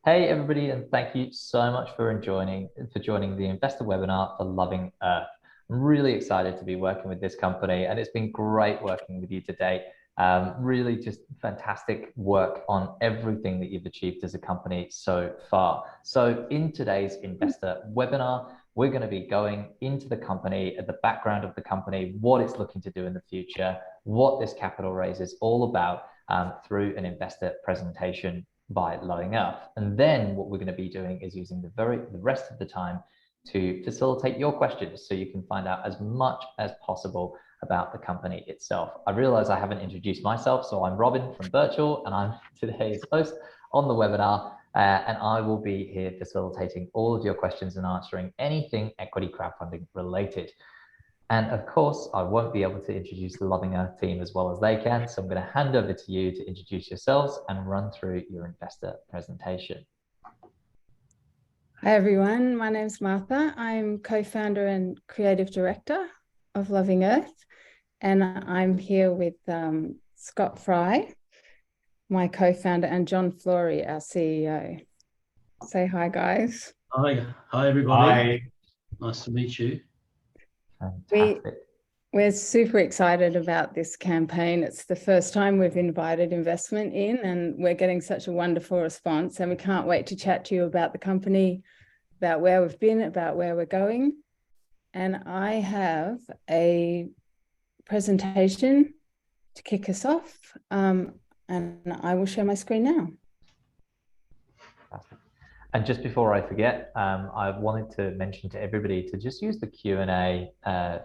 Hey everybody, and thank you so much for joining the investor webinar for Loving Earth. I'm really excited to be working with this company, and it's been great working with you today. Really just fantastic work on everything that you've achieved as a company so far. So in today's investor webinar, we're going to be going into the company, the background of the company, what it's looking to do in the future, what this capital raise is all about through an investor presentation by Loving Earth. And then what we're going to be doing is using the rest of the time to facilitate your questions so you can find out as much as possible about the company itself. I realize I haven't introduced myself, so I'm Robin from Birchal, and I'm today's host on the webinar, and I will be here facilitating all of your questions and answering anything equity crowdfunding related. And of course, I won't be able to introduce the Loving Earth team as well as they can, so I'm going to hand over to you to introduce yourselves and run through your investor presentation. Hi everyone, my name's Martha. I'm co-founder and creative director of Loving Earth, and I'm here with Scott Fry, my co-founder, and John Flory, our CEO. Say hi, guys. Hi everybody. Hi. Nice to meet you. Fantastic. We're super excited about this campaign. It's the first time we've invited investment in, and we're getting such a wonderful response, and we can't wait to chat to you about the company, about where we've been, about where we're going. And I have a presentation to kick us off, and I will share my screen now. Fantastic. And just before I forget, I wanted to mention to everybody to just use the Q&A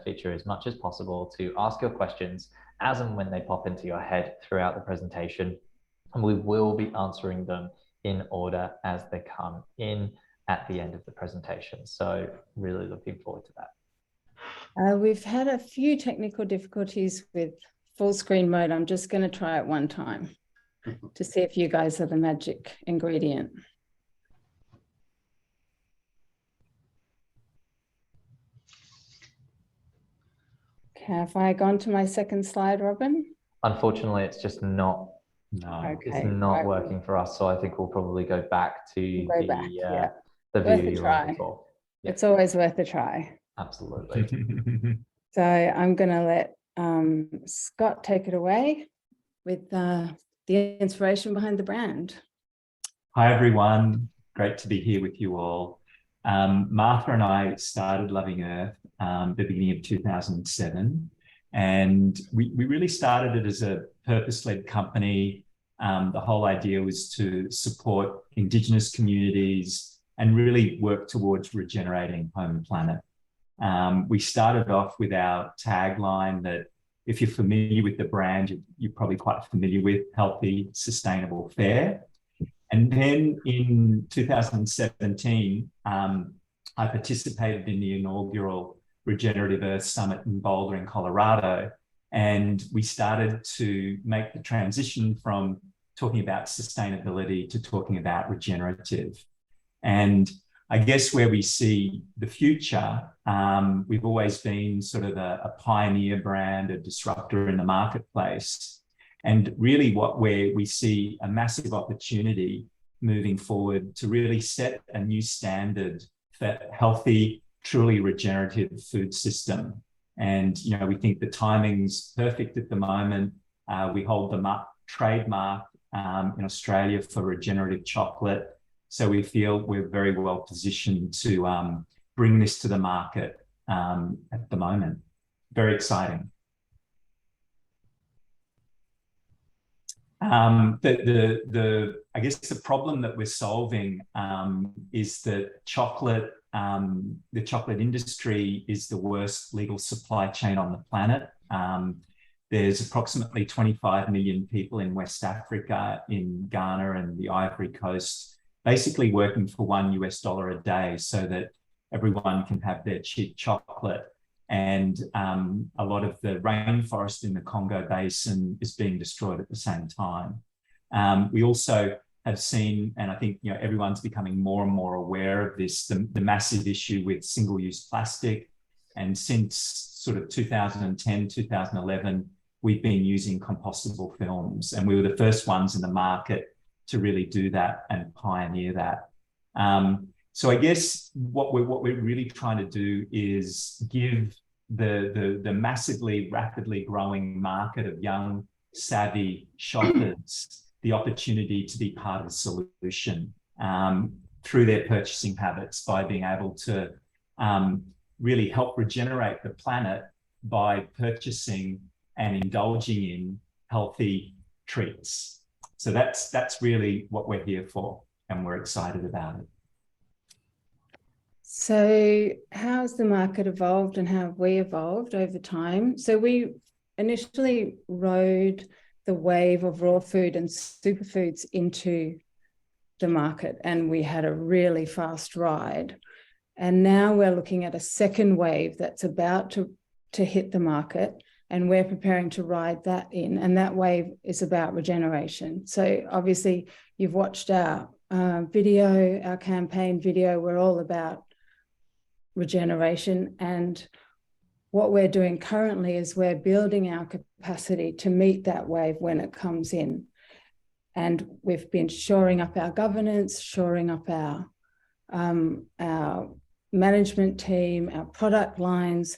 feature as much as possible to ask your questions as and when they pop into your head throughout the presentation. And we will be answering them in order as they come in at the end of the presentation. So really looking forward to that. We've had a few technical difficulties with full screen mode. I'm just going to try it one time to see if you guys are the magic ingredient. Have I gone to my second slide, Robin? Unfortunately, it's just not. No, okay, it's not working for us. So I think we'll probably go back to the view you were before. Yeah. It's always worth a try. Absolutely. So I'm going to let Scott take it away with the inspiration behind the brand. Hi, everyone. Great to be here with you all. Martha and I started Loving Earth the beginning of 2007, and we really started it as a purpose-led company. The whole idea was to support Indigenous communities and really work towards regenerating home and planet. We started off with our tagline that, if you're familiar with the brand, you're probably quite familiar with: healthy, sustainable, fair. And then in 2017, I participated in the inaugural Regenerative Earth Summit in Boulder in Colorado, and we started to make the transition from talking about sustainability to talking about regenerative. And I guess where we see the future, we've always been sort of a pioneer brand, a disruptor in the marketplace. And really where we see a massive opportunity moving forward to really set a new standard for healthy, truly regenerative food system. And, you know, we think the timing's perfect at the moment. We hold the trademark in Australia for regenerative chocolate. So we feel we're very well positioned to bring this to the market at the moment. Very exciting. I guess the problem that we're solving is that chocolate, the chocolate industry is the worst legal supply chain on the planet. There's approximately 25 million people in West Africa, in Ghana and the Ivory Coast, basically working for $1 a day so that everyone can have their cheap chocolate. And a lot of the rainforest in the Congo Basin is being destroyed at the same time. We also have seen, and I think everyone's becoming more and more aware of this, the massive issue with single-use plastic. And since sort of 2010, 2011, we've been using compostable films, and we were the first ones in the market to really do that and pioneer that. So I guess what we're really trying to do is give the massively, rapidly growing market of young, savvy shoppers the opportunity to be part of the solution through their purchasing habits by being able to really help regenerate the planet by purchasing and indulging in healthy treats. So that's really what we're here for, and we're excited about it. So how's the market evolved and how have we evolved over time? So we initially rode the wave of raw food and superfoods into the market, and we had a really fast ride. And now we're looking at a second wave that's about to hit the market, and we're preparing to ride that in. And that wave is about regeneration. So obviously you've watched our video, our campaign video. We're all about regeneration, and what we're doing currently is we're building our capacity to meet that wave when it comes in. And we've been shoring up our governance, shoring up our management team, our product lines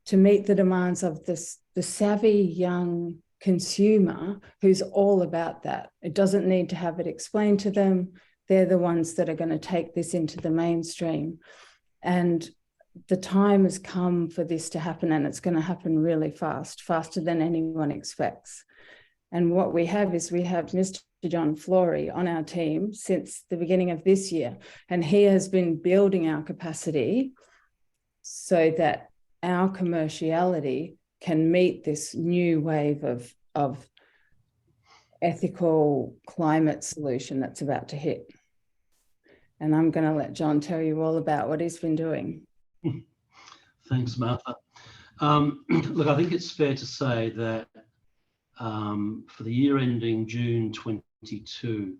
to meet the demands of the savvy young consumer who's all about that. It doesn't need to have it explained to them. They're the ones that are going to take this into the mainstream. And the time has come for this to happen, and it's going to happen really fast, faster than anyone expects. And what we have is we have Mr. John Flory on our team since the beginning of this year, and he has been building our capacity so that our commerciality can meet this new wave of ethical climate solution that's about to hit. And I'm going to let John tell you all about what he's been doing. Thanks, Martha. Look, I think it's fair to say that for the year ending June 22,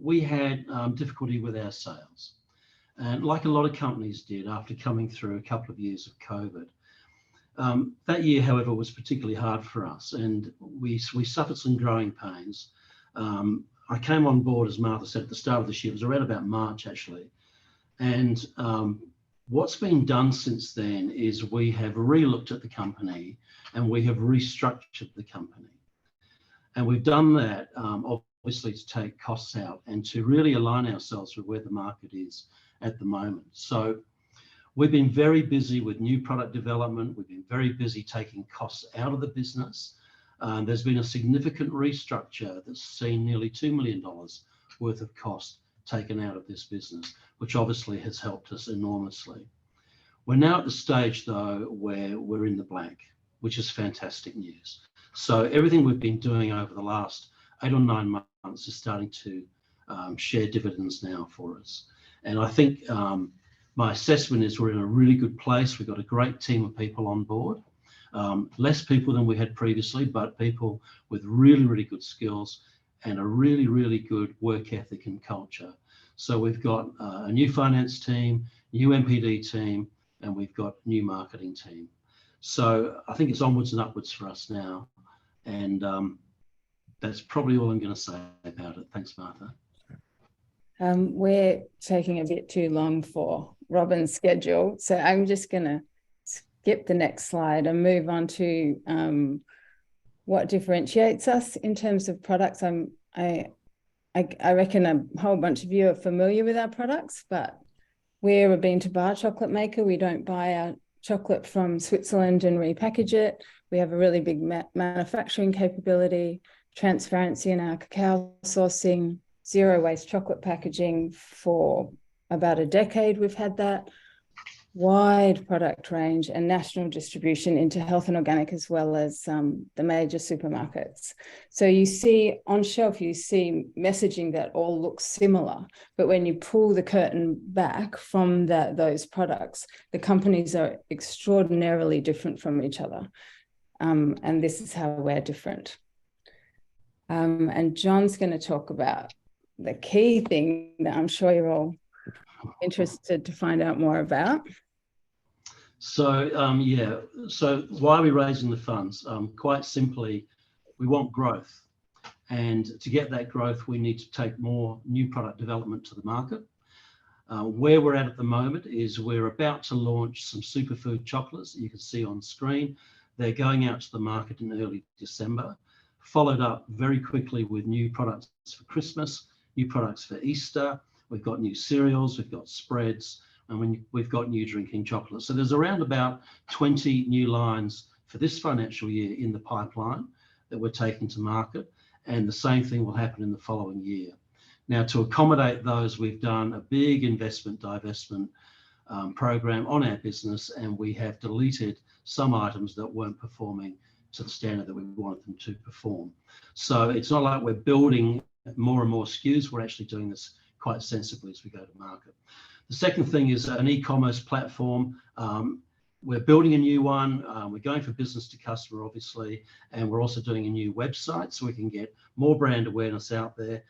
we had difficulty with our sales. And like a lot of companies did after coming through a couple of years of COVID. That year, however, was particularly hard for us, and we suffered some growing pains. I came on board, as Martha said, at the start of this year. It was around about March, actually. And what's been done since then is we have re-looked at the company and we have restructured the company. And we've done that, obviously, to take costs out and to really align ourselves with where the market is at the moment. So we've been very busy with new product development. We've been very busy taking costs out of the business. There's been a significant restructure that's seen nearly $2 million worth of cost taken out of this business, which obviously has helped us enormously. We're now at the stage, though, where we're in the black, which is fantastic news. So everything we've been doing over the last 8 or 9 months is starting to share dividends now for us. And I think my assessment is we're in a really good place. We've got a great team of people on board, less people than we had previously, but people with really, really good skills and a really, really good work ethic and culture. So we've got a new finance team, new MPD team, and we've got new marketing team. So I think it's onwards and upwards for us now. And that's probably all I'm going to say about it. Thanks, Martha. We're taking a bit too long for Robin's schedule, so I'm just going to skip the next slide and move on to what differentiates us in terms of products. I reckon a whole bunch of you are familiar with our products, but we're a bean-to-bar chocolate maker. We don't buy our chocolate from Switzerland and repackage it. We have a really big manufacturing capability, transparency in our cacao sourcing, zero waste chocolate packaging. For about a decade we've had that. Wide product range and national distribution into health and organic, as well as the major supermarkets. So you see on shelf, you see messaging that all looks similar, but when you pull the curtain back from those products, the companies are extraordinarily different from each other. And this is how we're different. And John's going to talk about the key thing that I'm sure you're all interested to find out more about. So so why are we raising the funds? Quite simply, we want growth. And to get that growth, we need to take more new product development to the market. Where we're at the moment is we're about to launch some superfood chocolates that you can see on screen. They're going out to the market in early December, followed up very quickly with new products for Christmas, new products for Easter. We've got new cereals, we've got spreads, and we've got new drinking chocolate. So there's around about 20 new lines for this financial year in the pipeline that we're taking to market, and the same thing will happen in the following year. Now, to accommodate those, we've done a big investment divestment program on our business, and we have deleted some items that weren't performing to the standard that we wanted them to perform. So it's not like we're building more and more SKUs, we're actually doing this quite sensibly as we go to market. The second thing is an e-commerce platform. We're building a new one. We're going for business to customer, obviously, and we're also doing a new website so we can get more brand awareness out there,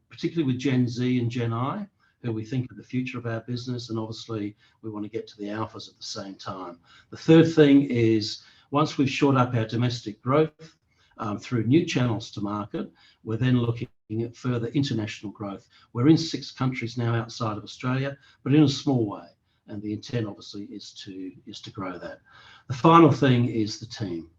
particularly with Gen Z and Gen I, who we think are the future of our business, and obviously we want to get to the alphas at the same time. The third thing is, once we've shored up our domestic growth through new channels to market, we're then looking at further international growth. We're in 6 countries now outside of Australia, but in a small way, and the intent obviously is to grow that. The final thing is the team.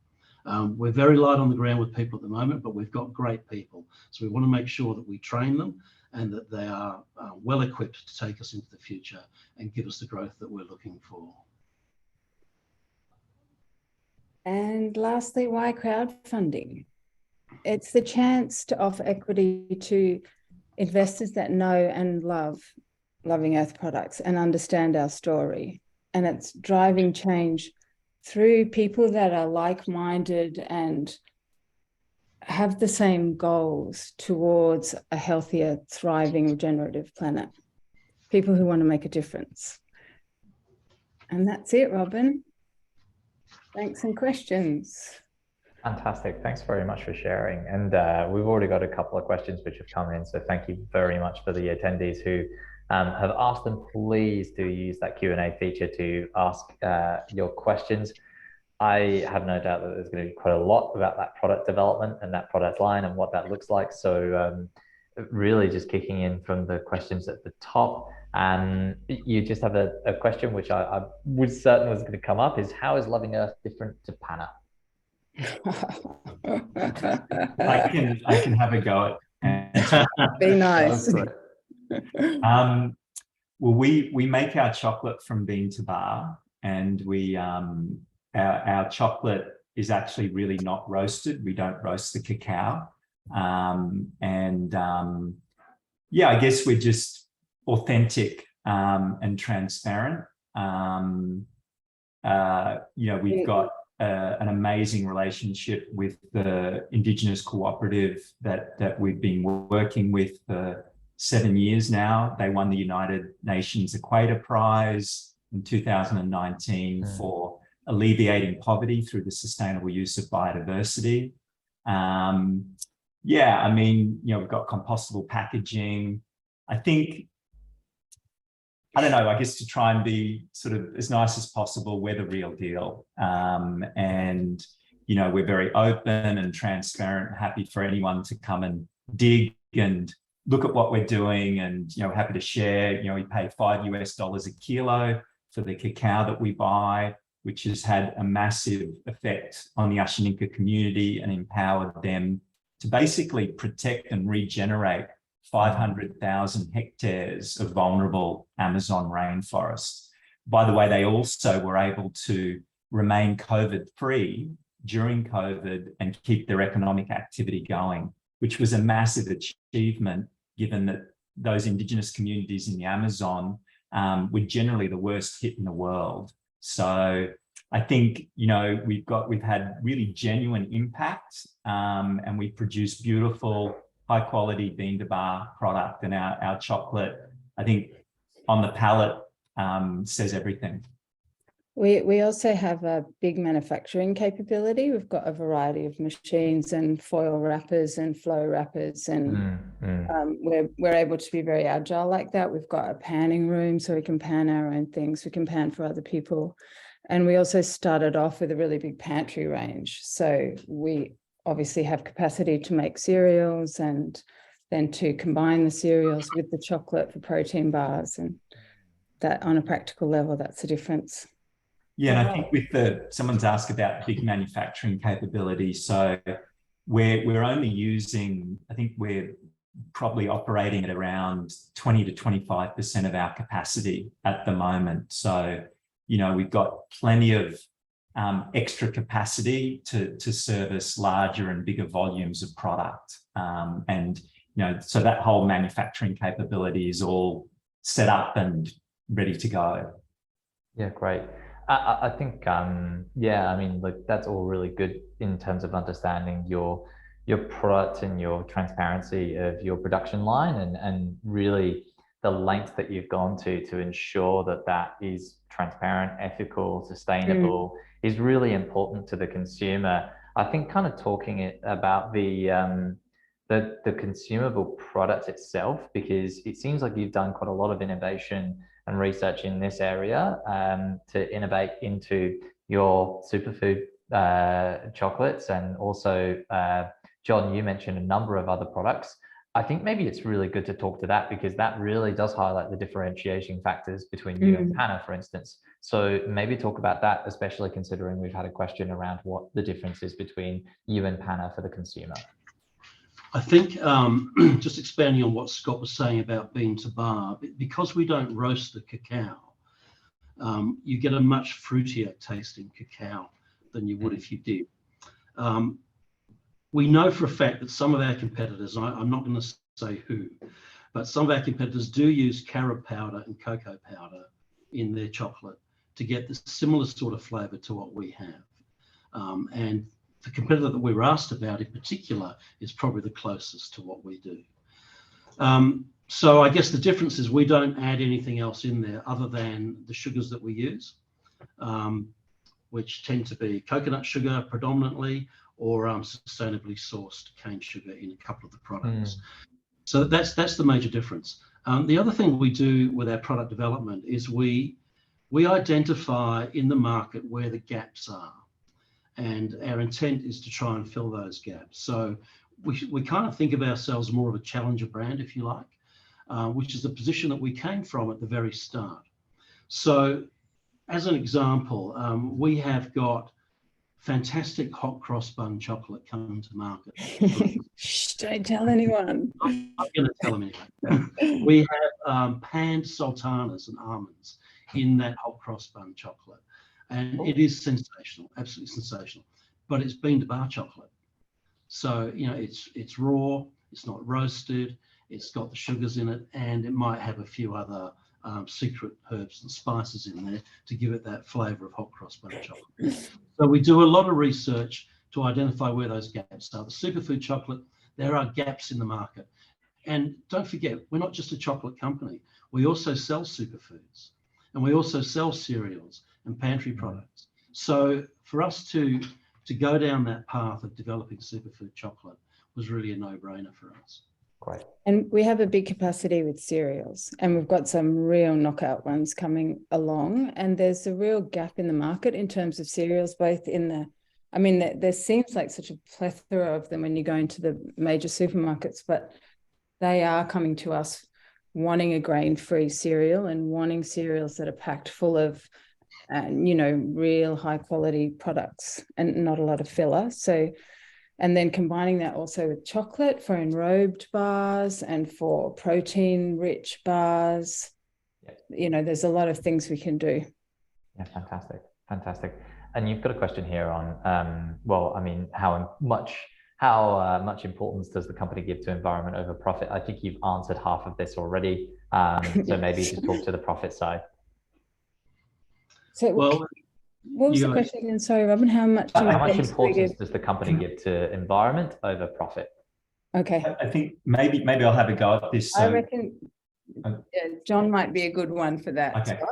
We're very light on the ground with people at the moment, but we've got great people. So we want to make sure that we train them and that they are well equipped to take us into the future and give us the growth that we're looking for. And lastly, why crowdfunding? It's the chance to offer equity to investors that know and love Loving Earth products and understand our story. And it's driving change through people that are like-minded and have the same goals towards a healthier, thriving, regenerative planet. People who want to make a difference. And that's it, Robin. Thanks and questions. Fantastic. Thanks very much for sharing. And we've already got a couple of questions which have come in. So thank you very much for the attendees who have asked them. Please do use that Q&A feature to ask your questions. I have no doubt that there's going to be quite a lot about that product development and that product line and what that looks like. So really just kicking in from the questions at the top. You just have a question which I was certain was going to come up, is how is Loving Earth different to Panna? I can have a go at Be nice. Well, we make our chocolate from bean to bar, and we our chocolate is actually really not roasted. We don't roast the cacao, yeah, I guess we're just authentic and transparent. You know, we've got an amazing relationship with the Indigenous cooperative that we've been working with for 7 years now. They won the United Nations Equator Prize in 2019 for alleviating poverty through the sustainable use of biodiversity. Yeah, I mean, you know, we've got compostable packaging. I think, I don't know, I guess to try and be sort of as nice as possible, we're the real deal. And, you know, we're very open and transparent, happy for anyone to come and dig and look at what we're doing, and, you know, happy to share. You know, we pay $5 a kilo for the cacao that we buy, which has had a massive effect on the Ashaninka community and empowered them to basically protect and regenerate 500,000 hectares of vulnerable Amazon rainforest. By the way, they also were able to remain COVID-free during COVID and keep their economic activity going, which was a massive achievement, given that those Indigenous communities in the Amazon were generally the worst hit in the world. So I think, you know, we've had really genuine impact, and we produce beautiful, high quality bean to bar product, and our chocolate, I think, on the palate says everything. We also have a big manufacturing capability. We've got a variety of machines and foil wrappers and flow wrappers, and we're able to be very agile like that. We've got a panning room, so we can pan our own things. We can pan for other people. And we also started off with a really big pantry range. So we obviously have capacity to make cereals, and then to combine the cereals with the chocolate for protein bars, and that on a practical level, that's the difference. Yeah, and I think with someone's asked about big manufacturing capability. So we're only using, I think we're probably operating at around 20 to 25% of our capacity at the moment. So, you know, we've got plenty of extra capacity to service larger and bigger volumes of product. And, you know, so that whole manufacturing capability is all set up and ready to go. Yeah, great. I think, yeah, I mean, look, that's all really good in terms of understanding your product and your transparency of your production line, and really the lengths that you've gone to ensure that that is transparent, ethical, sustainable is really important to the consumer. I think kind of talking about the consumable product itself, because it seems like you've done quite a lot of innovation and research in this area to innovate into your superfood chocolates, and also John, you mentioned a number of other products. I think maybe it's really good to talk to that, because that really does highlight the differentiation factors between you and Panna, for instance. So maybe talk about that, especially considering we've had a question around what the difference is between you and Panna for the consumer. I think just expanding on what Scott was saying about bean to bar, because we don't roast the cacao, you get a much fruitier tasting cacao than you would if you did. We know for a fact that some of our competitors, I'm not going to say who, but some of our competitors do use carob powder and cocoa powder in their chocolate to get the similar sort of flavour to what we have. And the competitor that we were asked about in particular is probably the closest to what we do. So I guess the difference is we don't add anything else in there other than the sugars that we use, which tend to be coconut sugar predominantly, or sustainably sourced cane sugar in a couple of the products. So that's the major difference. The other thing we do with our product development is we identify in the market where the gaps are, and our intent is to try and fill those gaps. So we kind of think of ourselves more of a challenger brand, if you like, which is the position that we came from at the very start. So as an example, we have got fantastic hot cross bun chocolate coming to market. Shh, don't tell anyone. I'm going to tell them anyway. We have panned sultanas and almonds in that hot cross bun chocolate. And it is sensational, absolutely sensational. But it's bean to bar chocolate. So, you know, it's raw, it's not roasted, it's got the sugars in it, and it might have a few other secret herbs and spices in there to give it that flavour of hot cross bun chocolate. So we do a lot of research to identify where those gaps are. The superfood chocolate, there are gaps in the market. And don't forget, we're not just a chocolate company. We also sell superfoods, and we also sell cereals and pantry products. So for us to go down that path of developing superfood chocolate was really a no-brainer for us. Great. And we have a big capacity with cereals, and we've got some real knockout ones coming along, and there's a real gap in the market in terms of cereals, both in the, I mean, there seems like such a plethora of them when you go into the major supermarkets, but they are coming to us wanting a grain-free cereal and wanting cereals that are packed full of, you know, real high-quality products and not a lot of filler. So, and then combining that also with chocolate for enrobed bars and for protein-rich bars. Yeah. You know, there's a lot of things we can do. Yeah, fantastic, fantastic. And you've got a question here on, well, I mean, how much importance does the company give to environment over profit? I think you've answered half of this already. So maybe just talk to the profit side. So, well, what was the question again? Sorry, Robin, how much importance does the company give to environment over profit? Okay. I think maybe I'll have a go at this. So, I reckon John might be a good one for that, okay. Scott,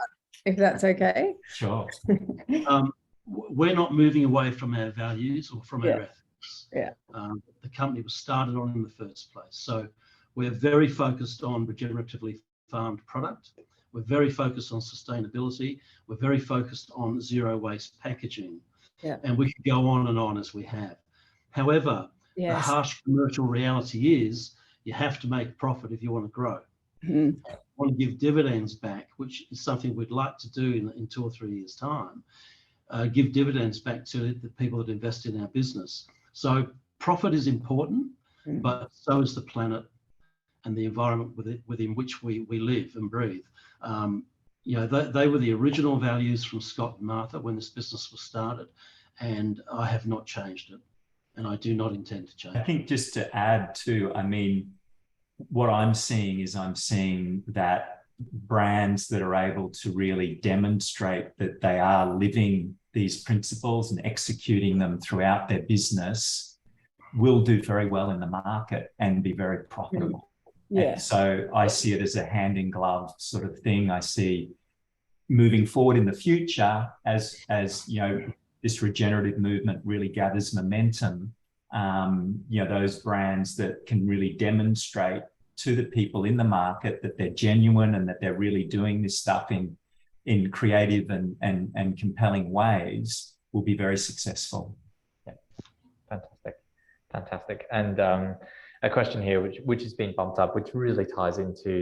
if that's okay. Sure. We're not moving away from our values or from our ethics. Yeah. The company was started on in the first place. So we're very focused on regeneratively farmed product. We're very focused on sustainability. We're very focused on zero waste packaging. Yeah. And we could go on and on as we have. However, the Yes. harsh commercial reality is you have to make profit if you want to grow. Mhm. Want to give dividends back, which is something we'd like to do in 2 or 3 years' time, give dividends back to the people that invest in our business. So profit is important, but so is the planet and the environment within which we live and breathe. You know, they were the original values from Scott and Martha when this business was started, and I have not changed it, and I do not intend to change I it. think just to add to, I mean, what I'm seeing that brands that are able to really demonstrate that they are living these principles and executing them throughout their business will do very well in the market and be very profitable. Yeah. And so I see it as a hand in glove sort of thing. I see moving forward in the future as you know, this regenerative movement really gathers momentum. You know, those brands that can really demonstrate to the people in the market that they're genuine and that they're really doing this stuff in creative and compelling ways will be very successful. Yeah, fantastic. And a question here which has been bumped up, which really ties into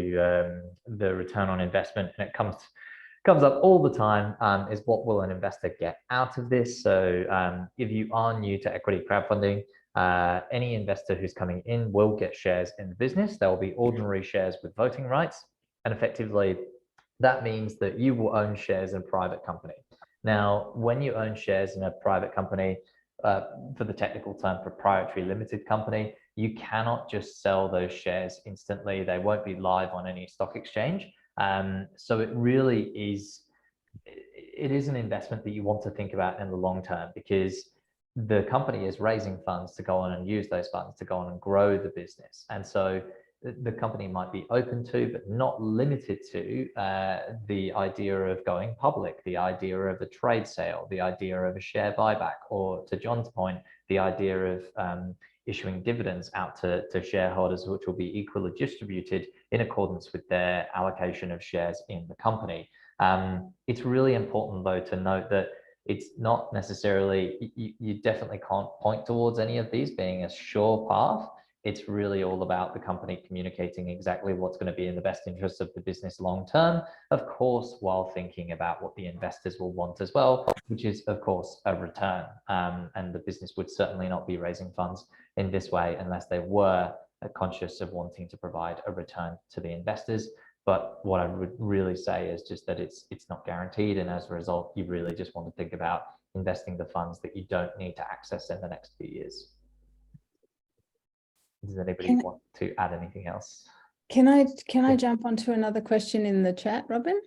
the return on investment, and it comes up all the time, is what will an investor get out of this? So if you are new to equity crowdfunding, any investor who's coming in will get shares in the business. There will be ordinary shares with voting rights, and effectively that means that you will own shares in a private company. Now, when you own shares in a private company, for the technical term proprietary limited company, you cannot just sell those shares instantly. They won't be live on any stock exchange. So it really is, it is an investment that you want to think about in the long term, because the company is raising funds to go on and use those funds to go on and grow the business. And so the company might be open to, but not limited to, the idea of going public, the idea of a trade sale, the idea of a share buyback, or to John's point, the idea of issuing dividends out to shareholders, which will be equally distributed in accordance with their allocation of shares in the company. It's really important, though, to note that it's not necessarily, you definitely can't point towards any of these being a sure path. It's really all about the company communicating exactly what's going to be in the best interest of the business long term, of course, while thinking about what the investors will want as well, which is, of course, a return. And the business would certainly not be raising funds in this way unless they were conscious of wanting to provide a return to the investors. But what I would really say is just that it's not guaranteed, and as a result, you really just want to think about investing the funds that you don't need to access in the next few years. Does anybody want to add anything else? Can I jump onto another question in the chat, Robin?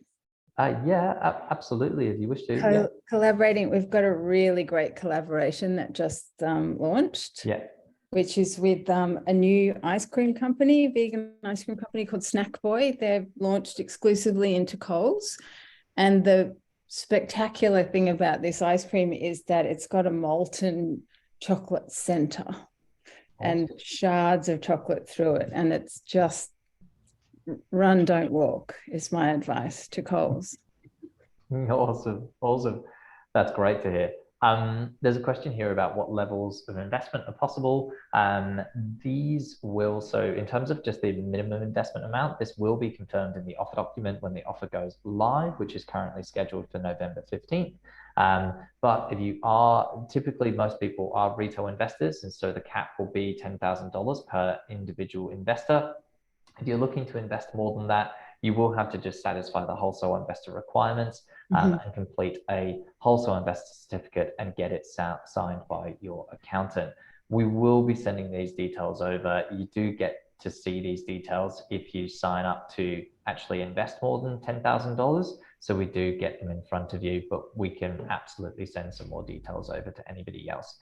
Yeah, absolutely, if you wish to. Collaborating, we've got a really great collaboration that just launched. Yeah. Which is with a new ice cream company, vegan ice cream company called Snack Boy. They've launched exclusively into Coles. And the spectacular thing about this ice cream is that it's got a molten chocolate center and shards of chocolate through it. And it's just run, don't walk, is my advice to Coles. Awesome. That's great to hear. There's a question here about what levels of investment are possible. These will, so in terms of just the minimum investment amount, this will be confirmed in the offer document when the offer goes live, which is currently scheduled for November 15th. But if you are, typically most people are retail investors, and so the cap will be $10,000 per individual investor. If you're looking to invest more than that, you will have to just satisfy the wholesale investor requirements and complete a wholesale investor certificate and get it signed by your accountant. We will be sending these details over. You do get to see these details if you sign up to actually invest more than $10,000. So we do get them in front of you, but we can absolutely send some more details over to anybody else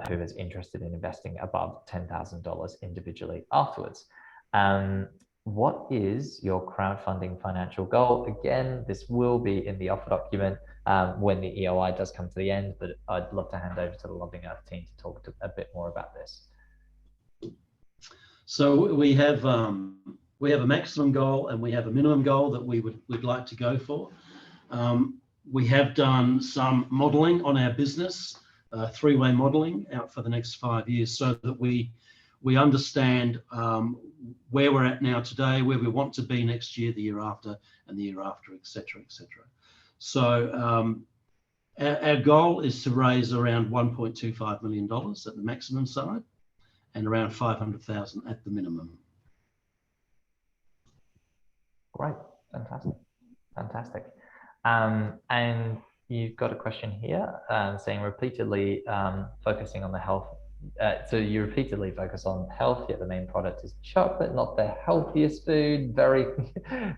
who is interested in investing above $10,000 individually afterwards. What is your crowdfunding financial goal? Again, this will be in the offer document when the EOI does come to the end, but I'd love to hand over to the Loving Earth team to talk a bit more about this. So we have a maximum goal and we have a minimum goal that we'd like to go for. We have done some modelling on our business three-way modelling out for the next 5 years, so that we understand where we're at now today, where we want to be next year, the year after, and the year after, etc., etc. So our goal is to raise around $1.25 million at the maximum side, and around 500,000 at the minimum. Great, fantastic. And you've got a question here saying repeatedly focusing on the health. So you repeatedly focus on health, yet the main product is chocolate, not the healthiest food. Very,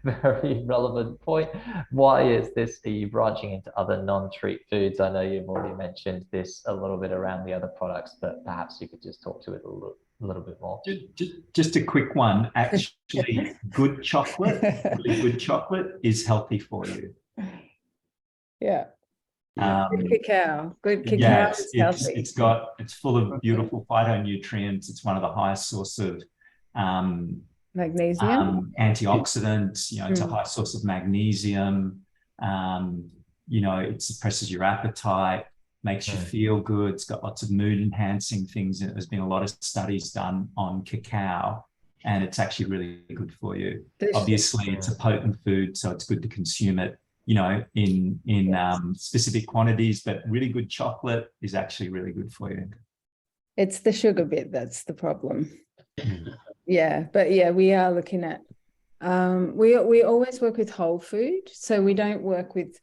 very relevant point. Why is this? Are you branching into other non-treat foods? I know you've already mentioned this a little bit around the other products, but perhaps you could just talk to it a little bit more. Just a quick one. Actually, good chocolate, really good chocolate is healthy for you. Yeah. Good cacao. Yeah, is healthy. It's full of beautiful phytonutrients. It's one of the highest source of magnesium, antioxidants. You know, it's a high source of magnesium. You know, it suppresses your appetite, makes you feel good. It's got lots of mood enhancing things. And there's been a lot of studies done on cacao, and it's actually really good for you. Obviously, it's a potent food, so it's good to consume it, you know, in specific quantities, but really good chocolate is actually really good for you. It's the sugar bit that's the problem. Yeah, but yeah, we are looking at, we always work with whole food. So we don't work with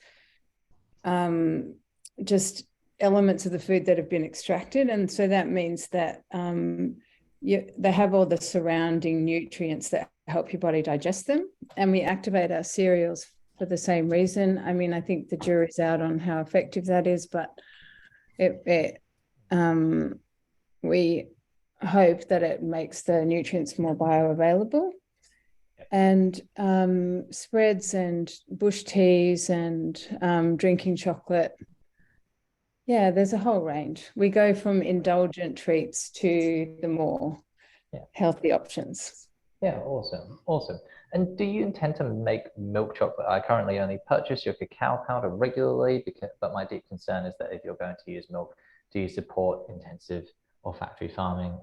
just elements of the food that have been extracted. And so that means that they have all the surrounding nutrients that help your body digest them. And we activate our cereals for the same reason. I mean, I think the jury's out on how effective that is, but we hope that it makes the nutrients more bioavailable. And spreads and bush teas and drinking chocolate. Yeah, there's a whole range. We go from indulgent treats to the more healthy options. Yeah, awesome. And do you intend to make milk chocolate? I currently only purchase your cacao powder regularly, but my deep concern is that if you're going to use milk, do you support intensive or factory farming?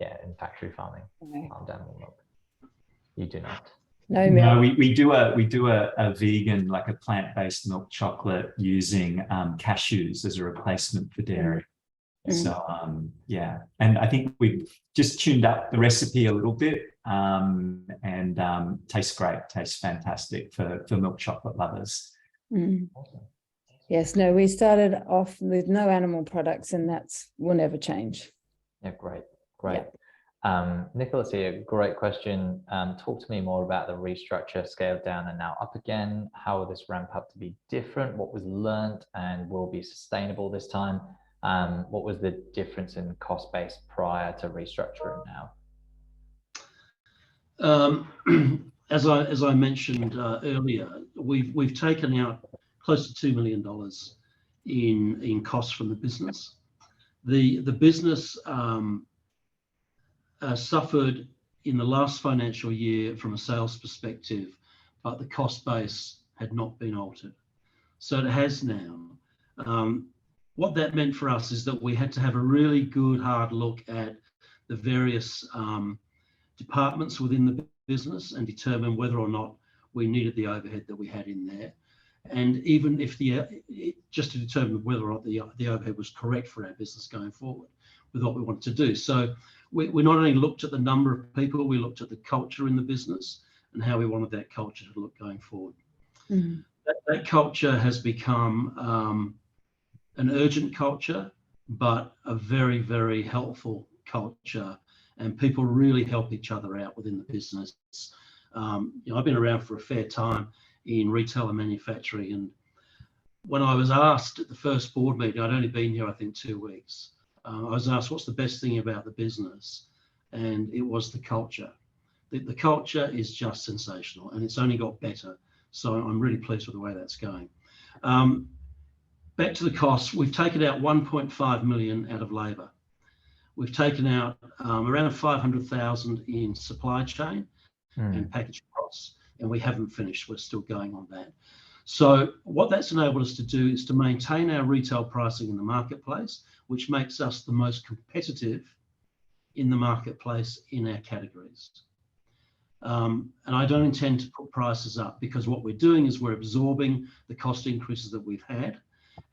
In factory farming, farmed animal milk. You do not. No milk. No, we do a vegan, like a plant-based milk chocolate using cashews as a replacement for dairy. So yeah, and I think we've just tuned up the recipe a little bit, and tastes great, tastes fantastic for milk chocolate lovers. Awesome. Yes, no, we started off with no animal products, and will never change. Yeah, great. Nicholas here, great question. Talk to me more about the restructure, scaled down and now up again. How will this ramp up to be different? What was learned and will be sustainable this time? What was the difference in cost base prior to restructuring now? As I mentioned earlier, we've taken out close to $2 million in costs from the business. The business suffered in the last financial year from a sales perspective, but the cost base had not been altered. So it has now. What that meant for us is that we had to have a really good hard look at the various departments within the business and determine whether or not we needed the overhead that we had in there. And even if just to determine whether or not the overhead was correct for our business going forward with what we wanted to do. So we not only looked at the number of people, we looked at the culture in the business and how we wanted that culture to look going forward. That culture has become an urgent culture, but a very, very helpful culture, and people really help each other out within the business. I've been around for a fair time in retail and manufacturing, and when I was asked at the first board meeting, I'd only been here I think 2 weeks, I was asked what's the best thing about the business, and it was the culture. The culture is just sensational, and it's only got better, so I'm really pleased with the way that's going. Back to the costs, we've taken out 1.5 million out of labour. We've taken out around 500,000 in supply chain and packaging costs, and we haven't finished. We're still going on that. So what that's enabled us to do is to maintain our retail pricing in the marketplace, which makes us the most competitive in the marketplace in our categories. And I don't intend to put prices up, because what we're doing is we're absorbing the cost increases that we've had,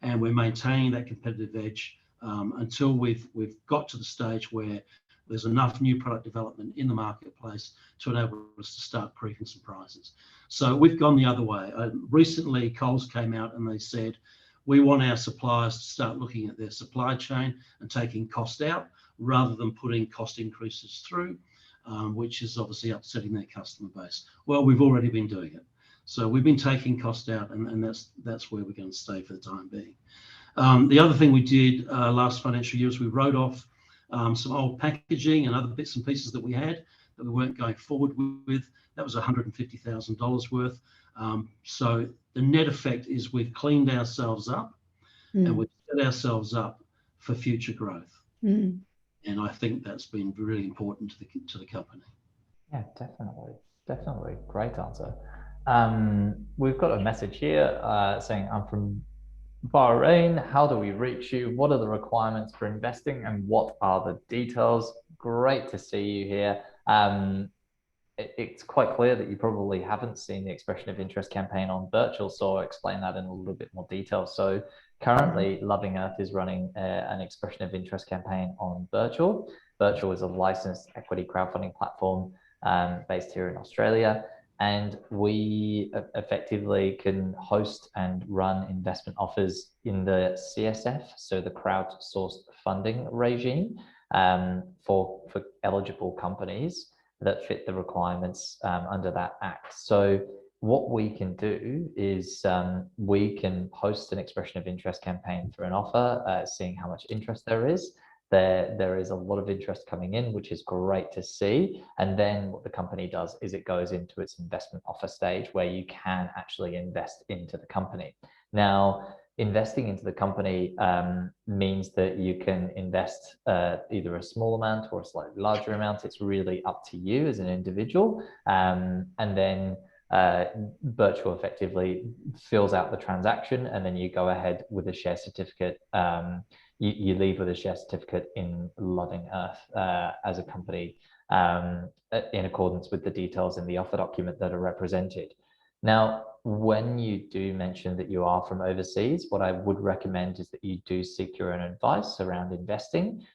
and we're maintaining that competitive edge until we've got to the stage where there's enough new product development in the marketplace to enable us to start creeping some prices. So we've gone the other way. Recently, Coles came out and they said, we want our suppliers to start looking at their supply chain and taking cost out rather than putting cost increases through, which is obviously upsetting their customer base. Well, we've already been doing it. So we've been taking cost out, and that's where we're going to stay for the time being. The other thing we did last financial year is we wrote off some old packaging and other bits and pieces that we had that we weren't going forward with. That was $150,000 worth. So the net effect is we've cleaned ourselves up and we've set ourselves up for future growth. And I think that's been really important to the company. Yeah, definitely. Great answer. We've got a message here saying, I'm from Bahrain. How do we reach you? What are the requirements for investing and what are the details? Great to see you here. It's quite clear that you probably haven't seen the expression of interest campaign on Birchal, so I'll explain that in a little bit more detail. So currently, Loving Earth is running an expression of interest campaign on Birchal. Birchal is a licensed equity crowdfunding platform based here in Australia. And we effectively can host and run investment offers in the CSF, so the crowdsourced funding regime, for eligible companies that fit the requirements under that act. So what we can do is we can host an expression of interest campaign for an offer, seeing how much interest there is. There is a lot of interest coming in, which is great to see. And then what the company does is it goes into its investment offer stage where you can actually invest into the company. Now, investing into the company means that you can invest either a small amount or a slightly larger amount. It's really up to you as an individual. And then Birchal effectively fills out the transaction, and then you go ahead with a share certificate. You leave with a share certificate in Loving Earth as a company in accordance with the details in the offer document that are represented. Now, when you do mention that you are from overseas, what I would recommend is that you do seek your own advice around investing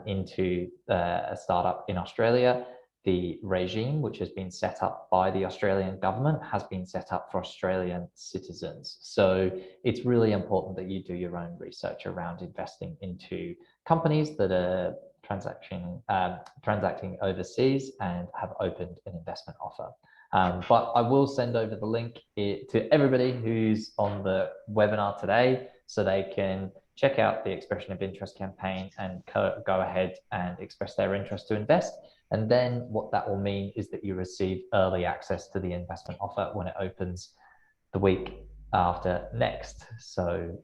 into a startup in Australia. The regime, which has been set up by the Australian government, has been set up for Australian citizens. So it's really important that you do your own research around investing into companies that are transacting overseas and have opened an investment offer. But I will send over the link to everybody who's on the webinar today so they can check out the expression of interest campaign and go ahead and express their interest to invest. And then what that will mean is that you receive early access to the investment offer when it opens the week after next. So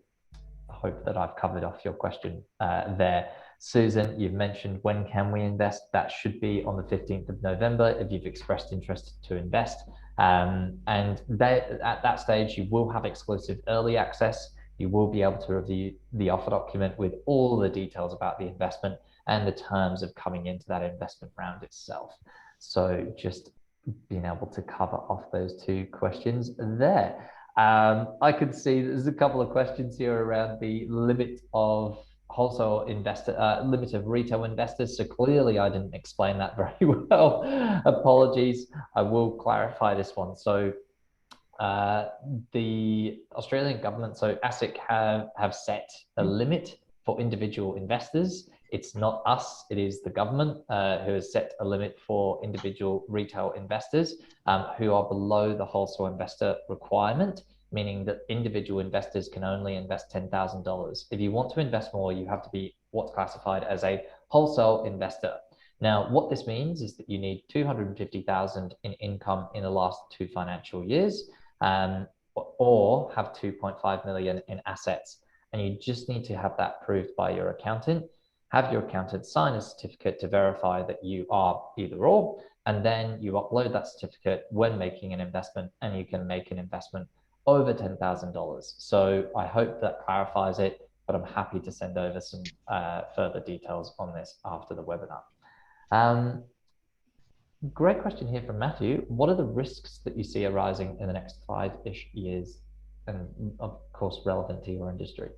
I hope that I've covered off your question there. Susan, you've mentioned when can we invest? That should be on the 15th of November if you've expressed interest to invest. And at that stage, you will have exclusive early access. You will be able to review the offer document with all the details about the investment and the terms of coming into that investment round itself. So just being able to cover off those two questions there. I could see there's a couple of questions here around the limit of wholesale investor, limit of retail investors. So clearly I didn't explain that very well. Apologies. I will clarify this one. So the Australian government, so ASIC have set a limit for individual investors. It's not us, it is the government who has set a limit for individual retail investors who are below the wholesale investor requirement, meaning that individual investors can only invest $10,000. If you want to invest more, you have to be what's classified as a wholesale investor. Now, what this means is that you need 250,000 in income in the last 2 financial years, or have 2.5 million in assets. And you just need to have that proved by your accountant. Have your accountant sign a certificate to verify that you are either or, and then you upload that certificate when making an investment, and you can make an investment over $10,000. So I hope that clarifies it, but I'm happy to send over some further details on this after the webinar. Great question here from Matthew. What are the risks that you see arising in the next 5-ish years, and of course relevant to your industry?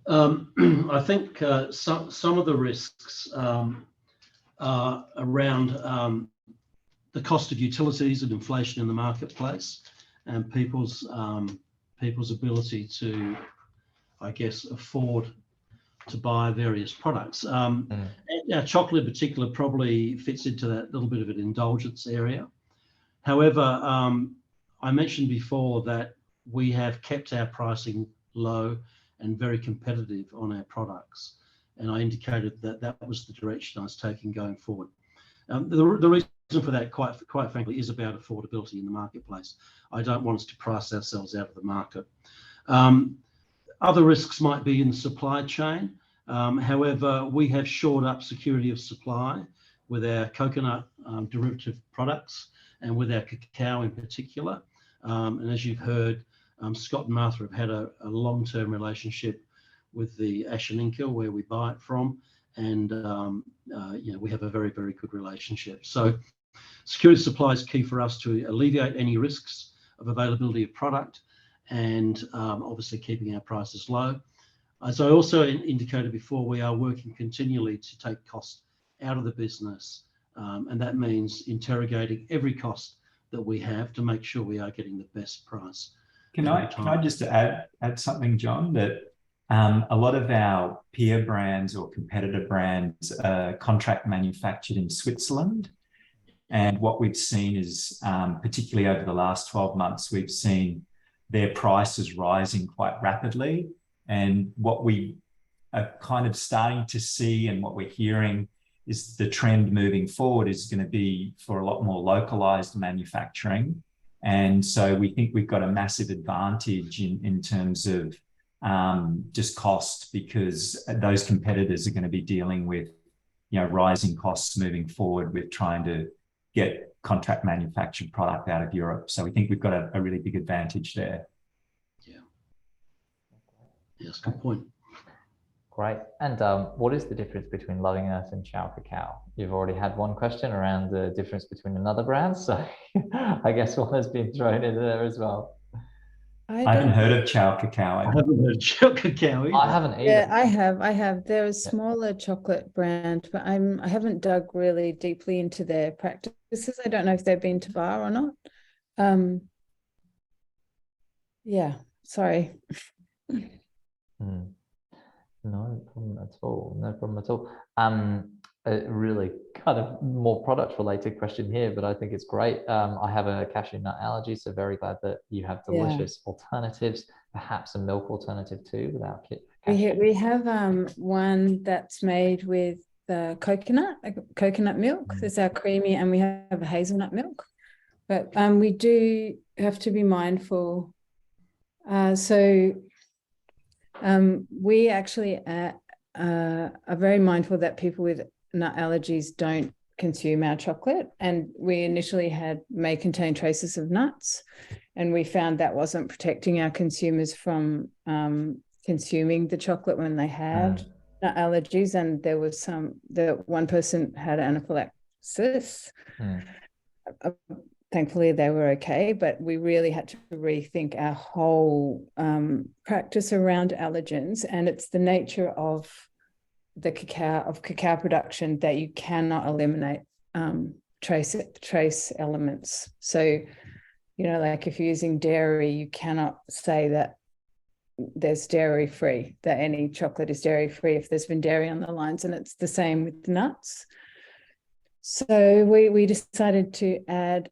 I think some of the risks are around the cost of utilities and inflation in the marketplace, and people's ability to, I guess, afford to buy various products. Our chocolate in particular probably fits into that little bit of an indulgence area. However, I mentioned before that we have kept our pricing low and very competitive on our products, and I indicated that that was the direction I was taking going forward. The reason for that, quite frankly, is about affordability in the marketplace. I don't want us to price ourselves out of the market. Other risks might be in the supply chain. However, we have shored up security of supply with our coconut derivative products and with our cacao in particular. And as you've heard, Scott and Martha have had a long-term relationship with the Ashaninka, where we buy it from, and we have a very, very good relationship. So security supply is key for us to alleviate any risks of availability of product, and obviously keeping our prices low. As I also indicated before, we are working continually to take costs out of the business, and that means interrogating every cost that we have to make sure we are getting the best price. Can I just add something, John, that a lot of our peer brands or competitor brands are contract manufactured in Switzerland. And what we've seen is, particularly over the last 12 months, we've seen their prices rising quite rapidly. And what we are kind of starting to see and what we're hearing is the trend moving forward is going to be for a lot more localized manufacturing. And so we think we've got a massive advantage in terms of just cost, because those competitors are going to be dealing with, rising costs moving forward with trying to get contract manufactured product out of Europe. So we think we've got a really big advantage there. Yes, good point. Great. And what is the difference between Loving Earth and Ciao Cacao? You've already had one question around the difference between another brand, so I guess one has been thrown in there as well. I haven't heard of Ciao Cacao. I haven't heard of Ciao Cacao either. I haven't either. Yeah, I have. They're a smaller chocolate brand, but I haven't dug really deeply into their practices. I don't know if they've been to bar or not. Yeah, sorry. No problem at all. No problem at all. A really kind of more product related question here, but I think it's great. I have a cashew nut allergy, so very glad that you have delicious alternatives, perhaps a milk alternative too without we have one that's made with coconut milk. There's our creamy, and we have a hazelnut milk, but we do have to be mindful. We actually are very mindful that people with nut allergies don't consume our chocolate, and we initially may contain traces of nuts, and we found that wasn't protecting our consumers from consuming the chocolate when they had nut allergies. And there was one person had anaphylaxis. Thankfully, they were okay, but we really had to rethink our whole practice around allergens. And it's the nature of the cacao production that you cannot eliminate trace elements. So, like if you're using dairy, you cannot say that there's dairy free, that any chocolate is dairy free if there's been dairy on the lines, and it's the same with nuts. So we decided to add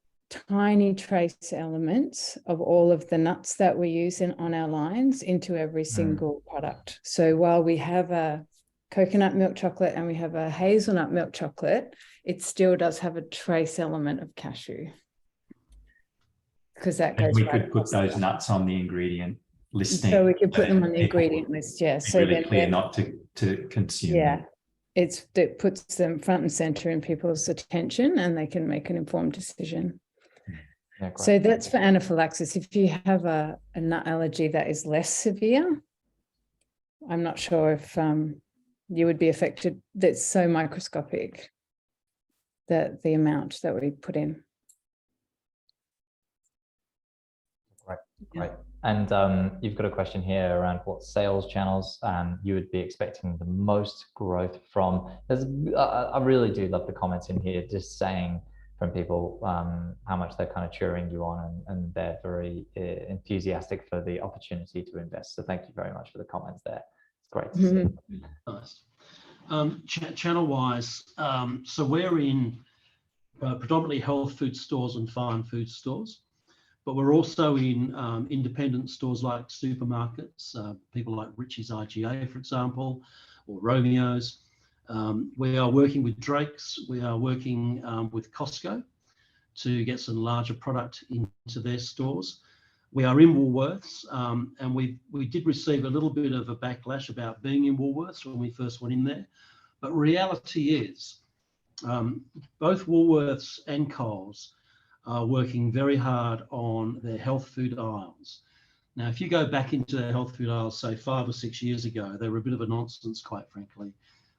tiny trace elements of all of the nuts that we use on our lines into every single product. So while we have a coconut milk chocolate and we have a hazelnut milk chocolate, it still does have a trace element of cashew, because that goes. We could put those nuts on the ingredient listing. So we could put them on the ingredient list, yeah. So really clear not to consume. Yeah, it puts them front and center in people's attention, and they can make an informed decision. Yeah, great. So that's for anaphylaxis. If you have a nut allergy that is less severe, I'm not sure if you would be affected. That's so microscopic, that the amount that we put in. Right, great. And you've got a question here around what sales channels you would be expecting the most growth from. I really do love the comments in here, just saying from people how much they're kind of cheering you on, and they're very enthusiastic for the opportunity to invest. So thank you very much for the comments there. It's great to see. Nice. Channel-wise, so we're in predominantly health food stores and farm food stores, but we're also in independent stores like supermarkets, people like Richie's IGA, for example, or Romeo's. We are working with Drake's. We are working with Costco to get some larger product into their stores. We are in Woolworths, and we did receive a little bit of a backlash about being in Woolworths when we first went in there. But reality is, both Woolworths and Coles are working very hard on their health food aisles. Now, if you go back into their health food aisles, say 5 or 6 years ago, they were a bit of a nonsense, quite frankly,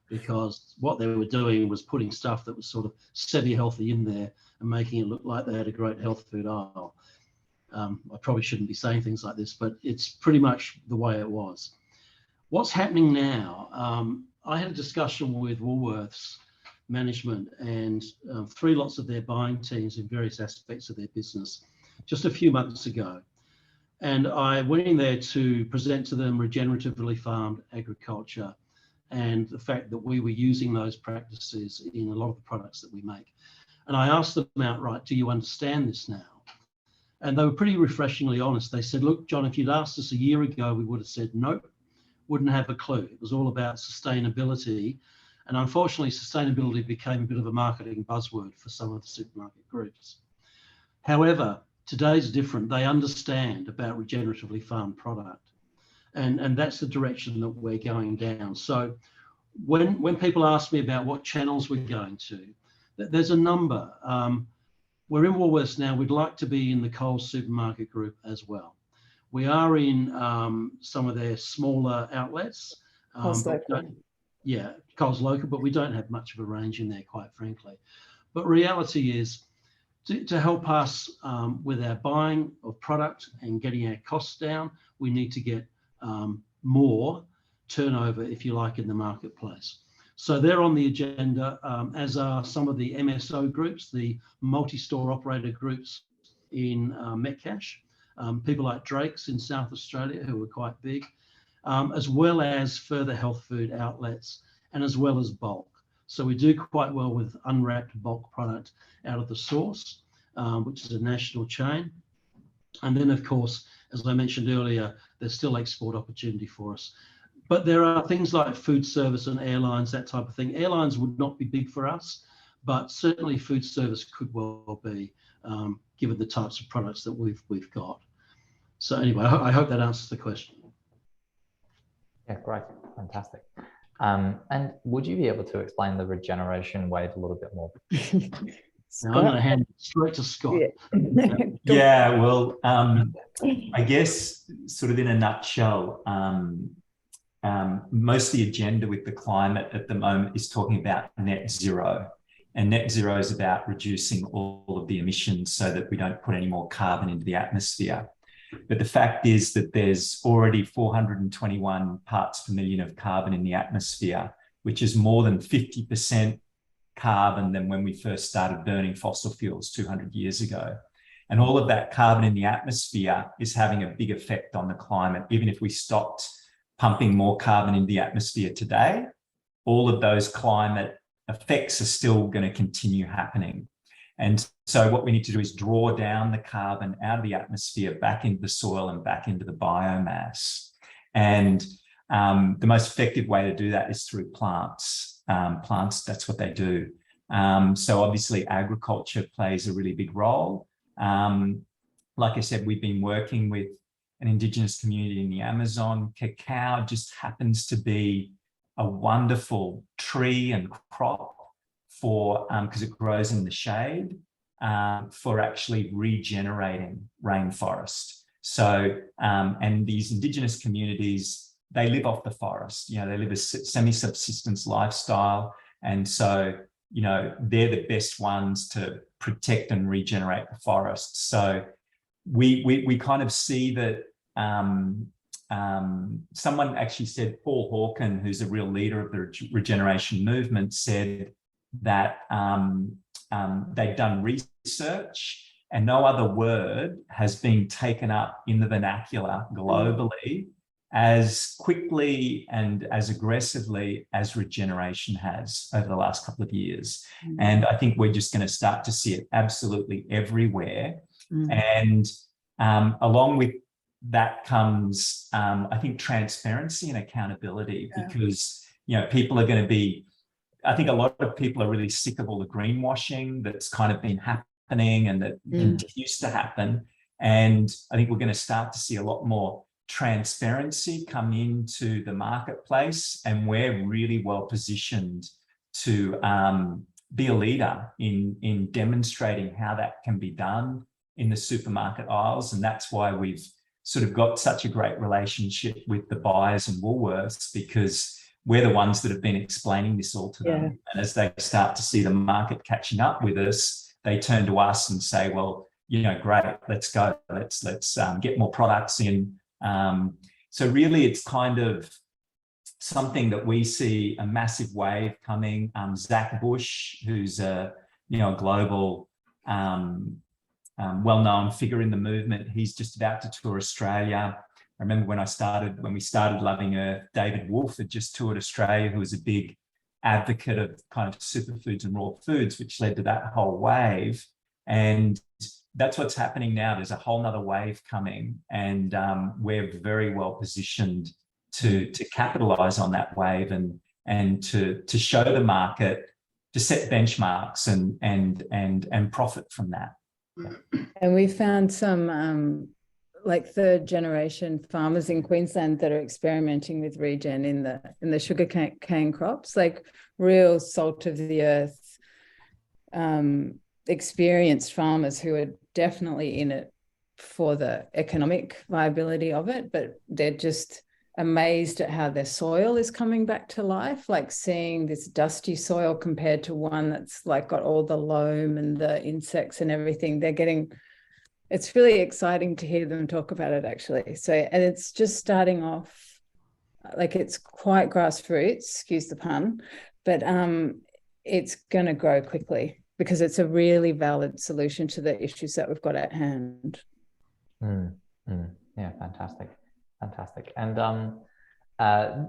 because what they were doing was putting stuff that was sort of semi-healthy in there and making it look like they had a great health food aisle. I probably shouldn't be saying things like this, but it's pretty much the way it was. What's happening now, I had a discussion with Woolworths management and 3 lots of their buying teams in various aspects of their business just a few months ago. And I went in there to present to them regeneratively farmed agriculture and the fact that we were using those practices in a lot of the products that we make. And I asked them outright, do you understand this now? And they were pretty refreshingly honest. They said, look, John, if you'd asked us a year ago, we would have said, nope, wouldn't have a clue. It was all about sustainability. And unfortunately, sustainability became a bit of a marketing buzzword for some of the supermarket groups. However, today's different. They understand about regeneratively farmed product. And that's the direction that we're going down. So when people ask me about what channels we're going to, there's a number. We're in Woolworths now. We'd like to be in the Coles supermarket group as well. We are in some of their smaller outlets. Coles Local. Yeah, Coles Local, but we don't have much of a range in there, quite frankly. But reality is, to help us with our buying of product and getting our costs down, we need to get more turnover, if you like, in the marketplace. So they're on the agenda, as are some of the MSO groups, the multi-store operator groups in Metcash, people like Drake's in South Australia, who are quite big, as well as further health food outlets, and as well as bulk. So we do quite well with unwrapped bulk product out of the source, which is a national chain. And then, of course, as I mentioned earlier, there's still export opportunity for us. But there are things like food service and airlines, that type of thing. Airlines would not be big for us, but certainly food service could well be, given the types of products that we've got. So anyway, I hope that answers the question. Yeah, great, fantastic. And would you be able to explain the regeneration wave a little bit more? Now I'm going to hand it straight to Scott. Yeah, well, I guess sort of in a nutshell, most of the agenda with the climate at the moment is talking about net zero. And net zero is about reducing all of the emissions so that we don't put any more carbon into the atmosphere. But the fact is that there's already 421 parts per million of carbon in the atmosphere, which is more than 50% carbon than when we first started burning fossil fuels 200 years ago. And all of that carbon in the atmosphere is having a big effect on the climate. Even if we stopped pumping more carbon into the atmosphere today, all of those climate effects are still going to continue happening. And so what we need to do is draw down the carbon out of the atmosphere back into the soil and back into the biomass. And the most effective way to do that is through plants. Plants, that's what they do. So obviously agriculture plays a really big role. Like I said, we've been working with an Indigenous community in the Amazon. Cacao just happens to be a wonderful tree and crop for because it grows in the shade. for actually regenerating rainforest. So, and these Indigenous communities, they live off the forest. You know, they live a semi-subsistence lifestyle, and so, you know, they're the best ones to protect and regenerate the forests. So we kind of see that. Someone actually said, Paul Hawken, who's a real leader of the regeneration movement, said that they've done research and no other word has been taken up in the vernacular globally as quickly and as aggressively as regeneration has over the last couple of years. And I think we're just going to start to see it absolutely everywhere. And along with that comes, I think, transparency and accountability, because, you know, people are going to be, I think a lot of people are really sick of all the greenwashing that's kind of been happening and that continues to happen. And I think we're going to start to see a lot more transparency come into the marketplace, and we're really well positioned to be a leader in demonstrating how that can be done in the supermarket aisles. And that's why we've sort of got such a great relationship with the buyers and Woolworths, because we're the ones that have been explaining this all to them. And as they start to see the market catching up with us, they turn to us and say, well, you know, great, let's go, let's get more products in. So really, it's kind of something that we see a massive wave coming. Zach Bush, who's a global well-known figure in the movement, he's just about to tour Australia. I remember when we started Loving Earth, David Wolf had just toured Australia, who was a big advocate of kind of superfoods and raw foods, which led to that whole wave. And that's what's happening now. There's a whole nother wave coming, and we're very well positioned to capitalize on that wave and to show the market, to set benchmarks and profit from that. And we found some like third generation farmers in Queensland that are experimenting with regen in the sugar cane crops, like real salt of the earth, experienced farmers who are definitely in it for the economic viability of it, but they're just amazed at how their soil is coming back to life, like seeing this dusty soil compared to one that's like got all the loam and the insects and everything. It's really exciting to hear them talk about it, actually. So, and it's just starting off, like it's quite grassroots, excuse the pun, but it's going to grow quickly because it's a really valid solution to the issues that we've got at hand. Yeah, fantastic. And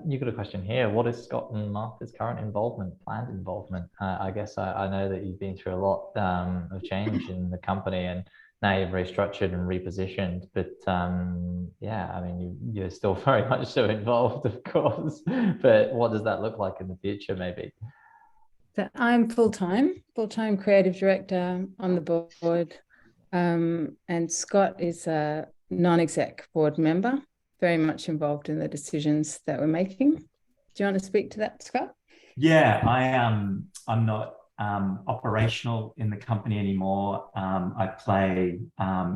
you've got a question here. What is Scott and Martha's current planned involvement? I guess I know that you've been through a lot of change in the company, and now you've restructured and repositioned. But yeah, I mean, you're still very much so involved, of course. But what does that look like in the future, maybe? So I'm full-time creative director on the board. And Scott is a non-exec board member, very much involved in the decisions that we're making. Do you want to speak to that, Scott? Yeah, I'm not operational in the company anymore. I play,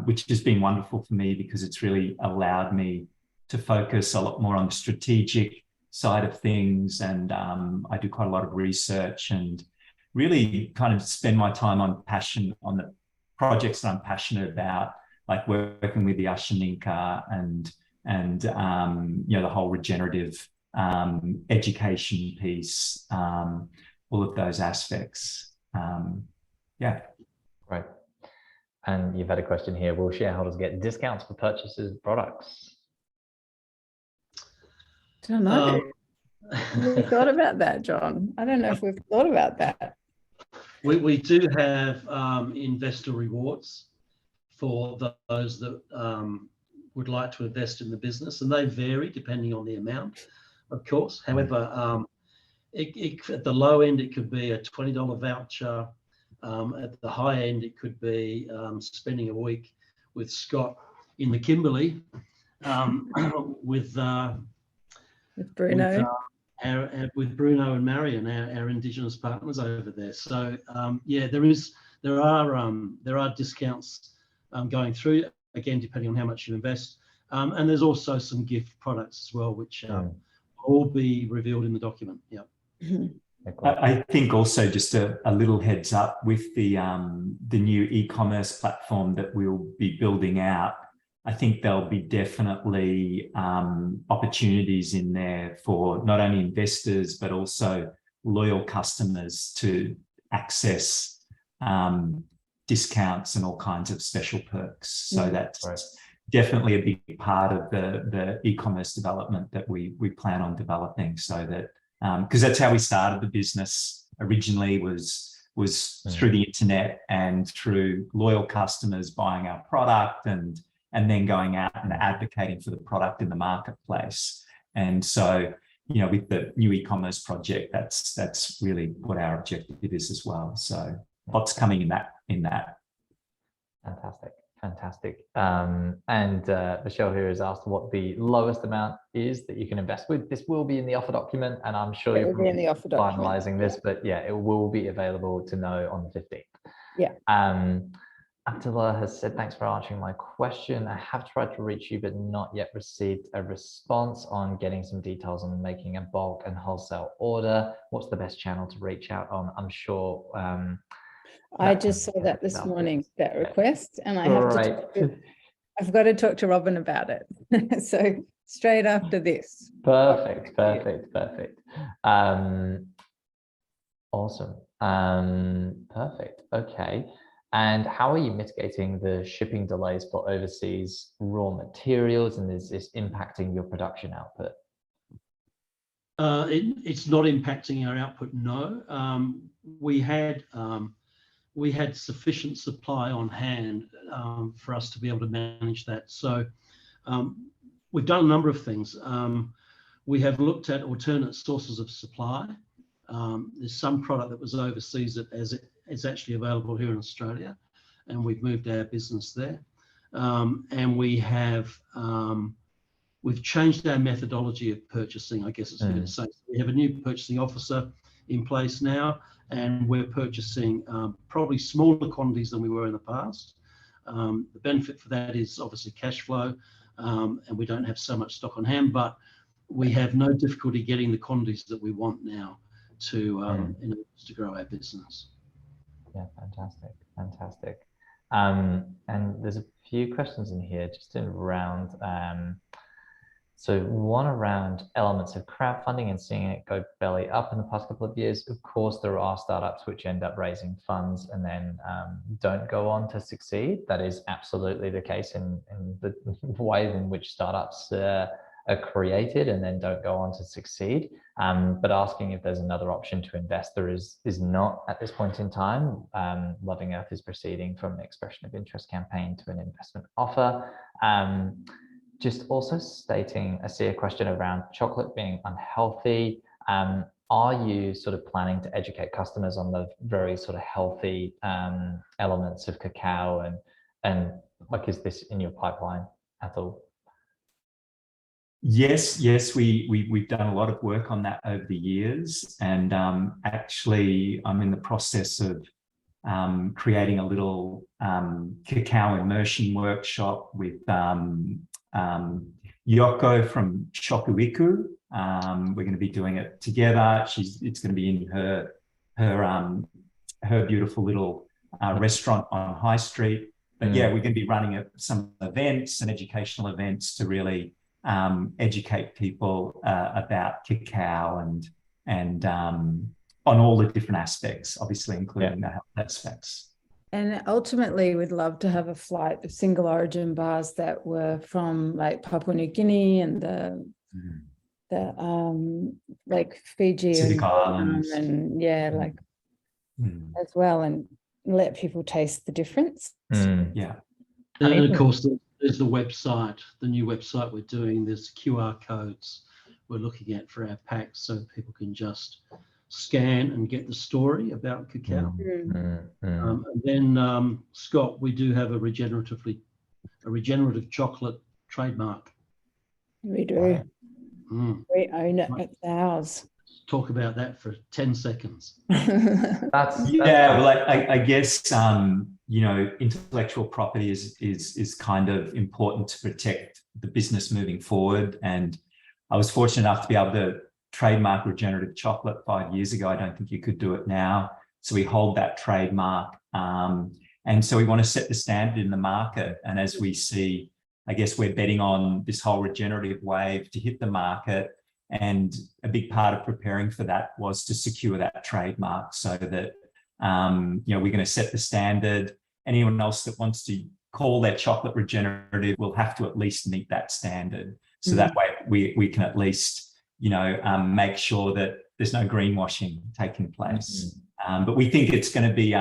which has been wonderful for me because it's really allowed me to focus a lot more on the strategic side of things. And I do quite a lot of research and really kind of spend my time on the projects that I'm passionate about, like working with the Ashaninka and the whole regenerative education piece, all of those aspects. Yeah. Right. And you've had a question here. Will shareholders get discounts for purchases of products? I don't know. Have we thought about that, John? I don't know if we've thought about that. We do have investor rewards for those that would like to invest in the business, and they vary depending on the amount, of course. However, at the low end, it could be a $20 voucher. At the high end, it could be spending a week with Scott in the Kimberley with Bruno. With Bruno and Marion, our Indigenous partners over there. So yeah, there is there are discounts going through, again, depending on how much you invest. And there's also some gift products as well, which will all be revealed in the document. Yeah. I think also just a little heads up with the new e-commerce platform that we'll be building out. I think there'll be definitely opportunities in there for not only investors, but also loyal customers to access discounts and all kinds of special perks. So that's definitely a big part of the e-commerce development that we plan on developing, so that because that's how we started the business originally, was through the internet and through loyal customers buying our product and then going out and advocating for the product in the marketplace. And so, you know, with the new e-commerce project, that's really what our objective is as well. So lots coming in that. Fantastic. And Michelle here has asked what the lowest amount is that you can invest with. This will be in the offer document, and I'm sure you're finalizing this, but yeah, it will be available to know on the 15th. Yeah. Abdullah has said, thanks for answering my question. I have tried to reach you, but not yet received a response on getting some details on making a bulk and wholesale order. What's the best channel to reach out on? I'm sure I just saw that this morning, that request, and I've got to talk to Robin about it. So straight after this. Perfect. Awesome. Perfect. Okay. And how are you mitigating the shipping delays for overseas raw materials, and is this impacting your production output? It's not impacting our output, no. We had sufficient supply on hand for us to be able to manage that. So we've done a number of things. We have looked at alternate sources of supply. There's some product that was overseas that is actually available here in Australia, and we've moved our business there. And we've changed our methodology of purchasing, I guess it's fair to say. We have a new purchasing officer in place now, and we're purchasing probably smaller quantities than we were in the past. The benefit for that is obviously cash flow, and we don't have so much stock on hand, but we have no difficulty getting the quantities that we want now to in order to grow our business. Yeah, fantastic. And there's a few questions in here just in round. So one around elements of crowdfunding and seeing it go belly up in the past couple of years. Of course, there are startups which end up raising funds and then don't go on to succeed. That is absolutely the case in the way in which startups are created and then don't go on to succeed. But asking if there's another option to invest, there is not at this point in time. Loving Earth is proceeding from an expression of interest campaign to an investment offer. Just also stating, I see a question around chocolate being unhealthy. Are you sort of planning to educate customers on the very sort of healthy elements of cacao, and like, is this in your pipeline at all? Yes, we've done a lot of work on that over the years, and actually I'm in the process of creating a little cacao immersion workshop with Yoko from Shokuiku. We're going to be doing it together. It's going to be in her beautiful little restaurant on High Street. But yeah, we're going to be running some events and educational events to really educate people about cacao and on all the different aspects, obviously including the health aspects. And ultimately, we'd love to have a flight of single origin bars that were from like Papua New Guinea and the like Fiji Pacific Islands, and as well, and let people taste the difference. Yeah, and of course there's the website, the new website we're doing. There's QR codes we're looking at for our packs, so people can just scan and get the story about cacao. And then Scott, we do have a regenerative chocolate trademark. We do. We own it. It's ours. talk about that for 10 seconds. That's Yeah, well, I guess you know, intellectual property is kind of important to protect the business moving forward. And I was fortunate enough to be able to trademark regenerative chocolate 5 years ago. I don't think you could do it now. So we hold that trademark. And so we want to set the standard in the market. And as we see, I guess we're betting on this whole regenerative wave to hit the market. And a big part of preparing for that was to secure that trademark so that, you know, we're going to set the standard. Anyone else that wants to call their chocolate regenerative will have to at least meet that standard. So that way we can at least, you know, make sure that there's no greenwashing taking place. But we think it's going to be,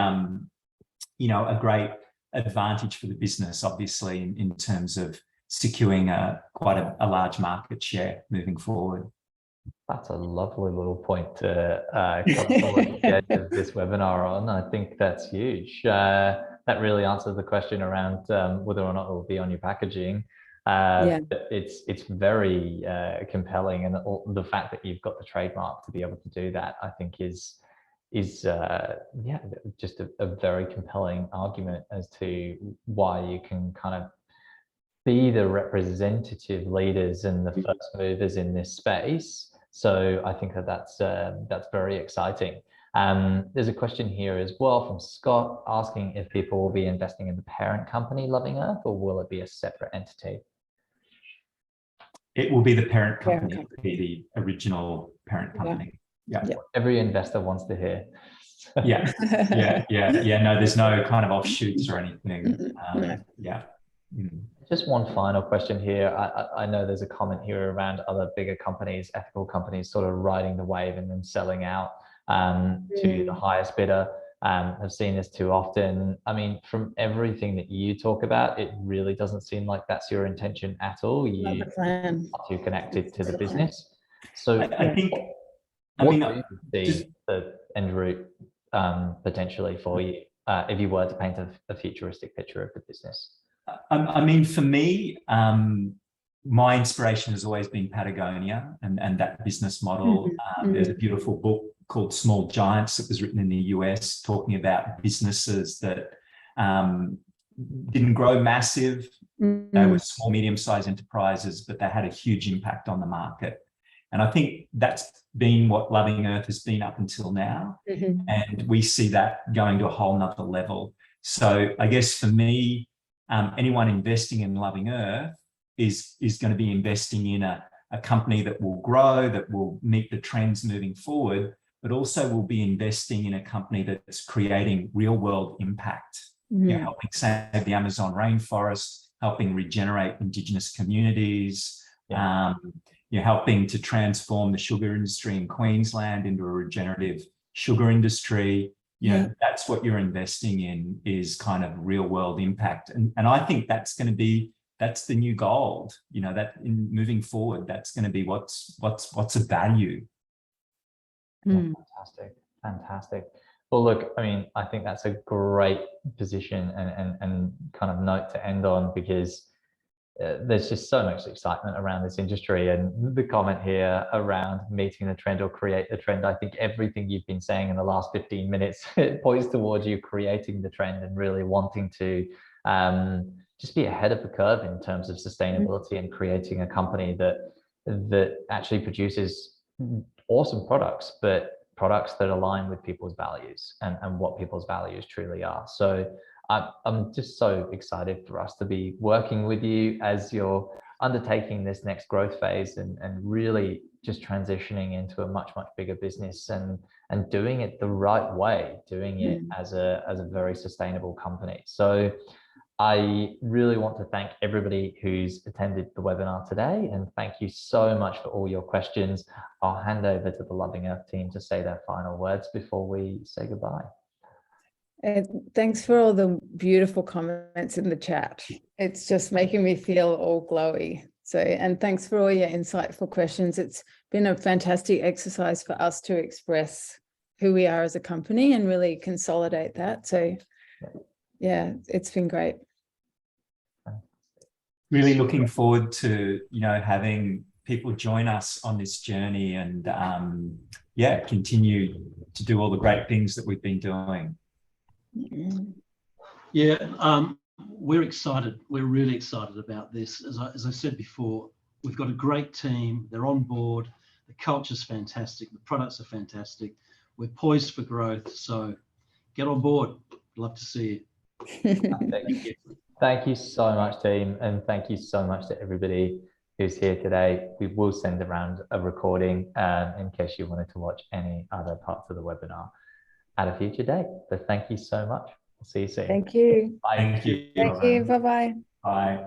you know, a great advantage for the business, obviously, in terms of securing quite a large market share moving forward. That's a lovely little point to come forward at the end of this webinar on. I think that's huge. That really answers the question around whether or not it will be on your packaging. It's very compelling, and the fact that you've got the trademark to be able to do that, I think is yeah, just a very compelling argument as to why you can kind of be the representative leaders and the first movers in this space. So I think that's very exciting. There's a question here as well from Scott asking if people will be investing in the parent company, Loving Earth, or will it be a separate entity? It will be the parent company. It will be the original parent company. Yeah. Every investor wants to hear. Yeah. No, there's no kind of offshoots or anything. Yeah. Just one final question here. I know there's a comment here around other bigger companies, ethical companies, sort of riding the wave and then selling out to the highest bidder. I've seen this too often. I mean, from everything that you talk about, it really doesn't seem like that's your intention at all. You are too connected to the business. So I think, what do you see the end route potentially for you if you were to paint a futuristic picture of the business? I mean, for me, my inspiration has always been Patagonia and that business model. There's a beautiful book called Small Giants that was written in the US talking about businesses that didn't grow massive. They were small, medium-sized enterprises, but they had a huge impact on the market. And I think that's been what Loving Earth has been up until now. And we see that going to a whole nother level. So I guess for me, anyone investing in Loving Earth is going to be investing in a company that will grow, that will meet the trends moving forward, but also will be investing in a company that's creating real world impact, you know, helping save the Amazon rainforest, helping regenerate Indigenous communities, you know, helping to transform the sugar industry in Queensland into a regenerative sugar industry. You know, that's what you're investing in, is kind of real world impact. And I think that's going to be, that's the new gold, you know, that in moving forward, that's going to be what's of value. Fantastic. Well, look, I mean, I think that's a great position and kind of note to end on, because there's just so much excitement around this industry. And the comment here around meeting the trend or create the trend, I think everything you've been saying in the last 15 minutes, it points towards you creating the trend and really wanting to just be ahead of the curve in terms of sustainability and creating a company that actually produces awesome products, but products that align with people's values and what people's values truly are. So I'm just so excited for us to be working with you as you're undertaking this next growth phase and really just transitioning into a much bigger business and doing it the right way, doing it as a very sustainable company. So I really want to thank everybody who's attended the webinar today, and thank you so much for all your questions. I'll hand over to the Loving Earth team to say their final words before we say goodbye. Thanks for all the beautiful comments in the chat. It's just making me feel all glowy. So, and thanks for all your insightful questions. It's been a fantastic exercise for us to express who we are as a company and really consolidate that. So yeah, it's been great. Really looking forward to, you know, having people join us on this journey and yeah, continue to do all the great things that we've been doing. Yeah, we're excited. We're really excited about this. As I said before, we've got a great team. They're on board. The culture's fantastic. The products are fantastic. We're poised for growth. So get on board. Love to see you. Thank you. Thank you so much, team. And thank you so much to everybody who's here today. We will send around a recording in case you wanted to watch any other parts of the webinar at a future date. But thank you so much. We'll see you soon. Thank you. Bye. Thank you. Thank you. Bye-bye. Bye.